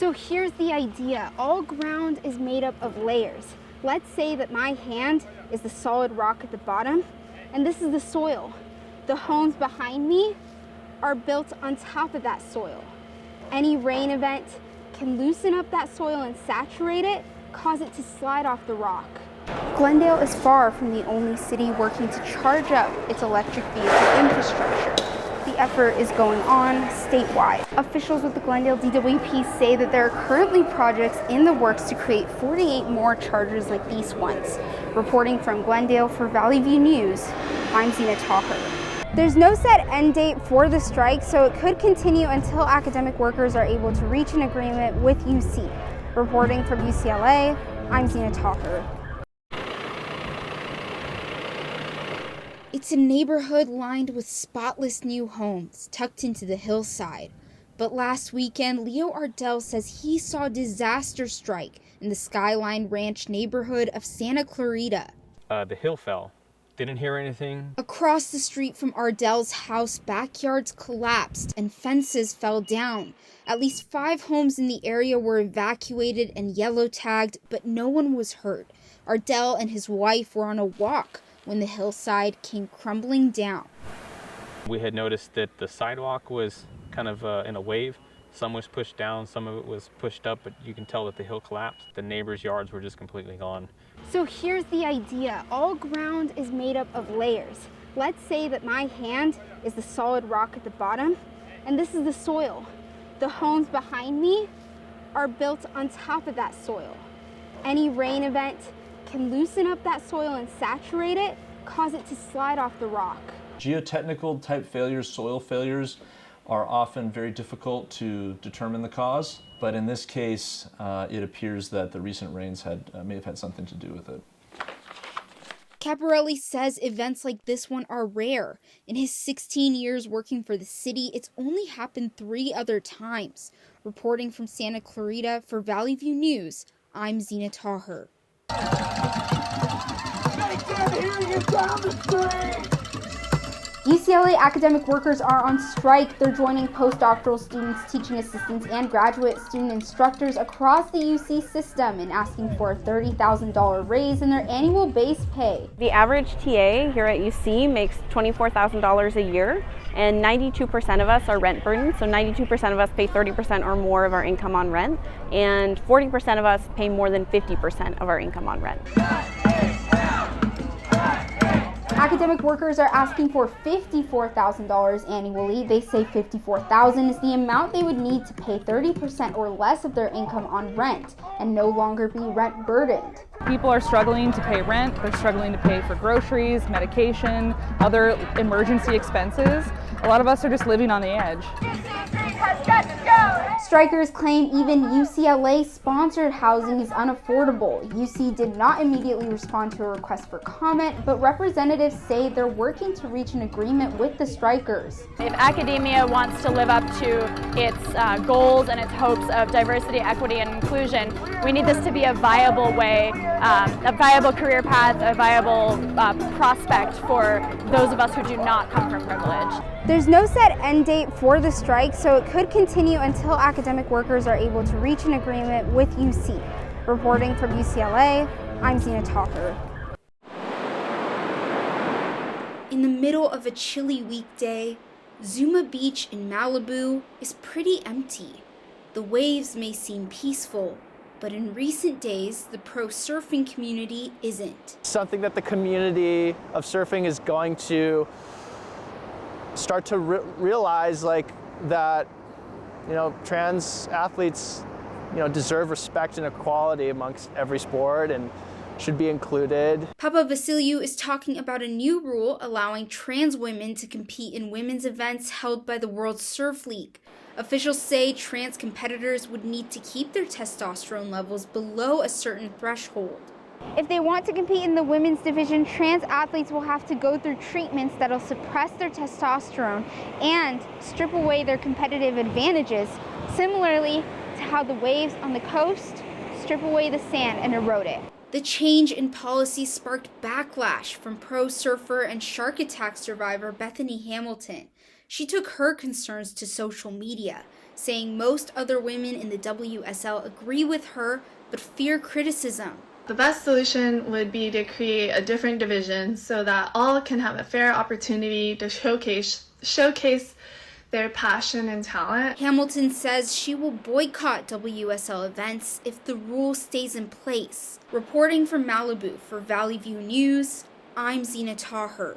So here's the idea. All ground is made up of layers. Let's say that my hand is the solid rock at the bottom, and this is the soil. The homes behind me are built on top of that soil. Any rain event can loosen up that soil and saturate it, cause it to slide off the rock. Glendale is far from the only city working to charge up its electric vehicle infrastructure. The effort is going on statewide. Officials with the Glendale DWP say that there are currently projects in the works to create 48 more chargers like these ones. Reporting from Glendale for Valley View News, I'm Zena Taher. There's no set end date for the strike, so it could continue until academic workers are able to reach an agreement with UC. Reporting from UCLA, I'm Zena Taher. It's a neighborhood lined with spotless new homes tucked into the hillside. But last weekend, Leo Ardell says he saw a disaster strike in the Skyline Ranch neighborhood of Santa Clarita. The hill fell. Didn't hear anything. Across the street from Ardell's house, backyards collapsed and fences fell down. At least 5 homes in the area were evacuated and yellow tagged, but no one was hurt. Ardell and his wife were on a walk when the hillside came crumbling down. We had noticed that the sidewalk was kind of in a wave. Some was pushed down, some of it was pushed up, but you can tell that the hill collapsed. The neighbors' yards were just completely gone. So here's the idea. All ground is made up of layers. Let's say that my hand is the solid rock at the bottom, and this is the soil. The homes behind me are built on top of that soil. Any rain event can loosen up that soil and saturate it, cause it to slide off the rock. Geotechnical type failures, soil failures, are often very difficult to determine the cause, but in this case, it appears that the recent rains may have had something to do with it. Caparelli says events like this one are rare. In his 16 years working for the city, it's only happened 3 other times. Reporting from Santa Clarita for Valley View News, I'm Zena Taher. UCLA academic workers are on strike. They're joining postdoctoral students, teaching assistants, and graduate student instructors across the UC system in asking for a $30,000 raise in their annual base pay. The average TA here at UC makes $24,000 a year, and 92% of us are rent burdened, so 92% of us pay 30% or more of our income on rent, and 40% of us pay more than 50% of our income on rent. Academic workers are asking for $54,000 annually. They say $54,000 is the amount they would need to pay 30% or less of their income on rent and no longer be rent burdened. People are struggling to pay rent, they're struggling to pay for groceries, medication, other emergency expenses. A lot of us are just living on the edge. Strikers claim even UCLA-sponsored housing is unaffordable. UC did not immediately respond to a request for comment, but representatives say they're working to reach an agreement with the strikers. If academia wants to live up to its goals and its hopes of diversity, equity, and inclusion, we need this to be a viable way, a viable career path, a viable prospect for those of us who do not come from privilege. There's no set end date for the strike, so it could continue until academic workers are able to reach an agreement with UC. Reporting from UCLA, I'm Zena Taher. In the middle of a chilly weekday, Zuma Beach in Malibu is pretty empty. The waves may seem peaceful, but in recent days, the pro surfing community isn't. Something that the community of surfing is going to start to realize, that, trans athletes, deserve respect and equality amongst every sport and should be included. Papa Vasiliou is talking about a new rule allowing trans women to compete in women's events held by the World Surf League. Officials say trans competitors would need to keep their testosterone levels below a certain threshold. If they want to compete in the women's division, trans athletes will have to go through treatments that'll suppress their testosterone and strip away their competitive advantages, similarly to how the waves on the coast strip away the sand and erode it. The change in policy sparked backlash from pro surfer and shark attack survivor Bethany Hamilton. She took her concerns to social media, saying most other women in the WSL agree with her but fear criticism. The best solution would be to create a different division so that all can have a fair opportunity to showcase their passion and talent. Hamilton says she will boycott WSL events if the rule stays in place. Reporting from Malibu for Valley View News, I'm Zena Taher.